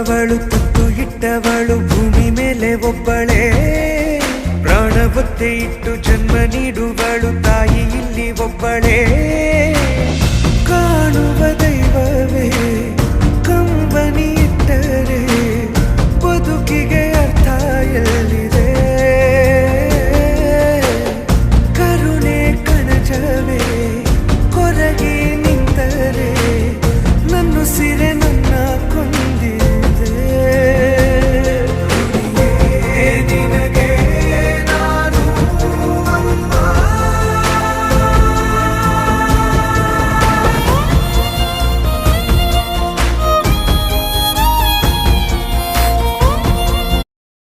ಹೆತ್ತವಳು ತುತ್ತು ಇಟ್ಟವಳು ಭೂಮಿ ಮೇಲೆ ಒಬ್ಬಳೇ ಪ್ರಾಣ ಒತ್ತೆ ಇಟ್ಟು ಜನ್ಮ ನೀಡುವಳು ತಾಯಿ ಇಲ್ಲಿ ಒಬ್ಬಳೇ ಕಾಣುವ ದೈವವೇ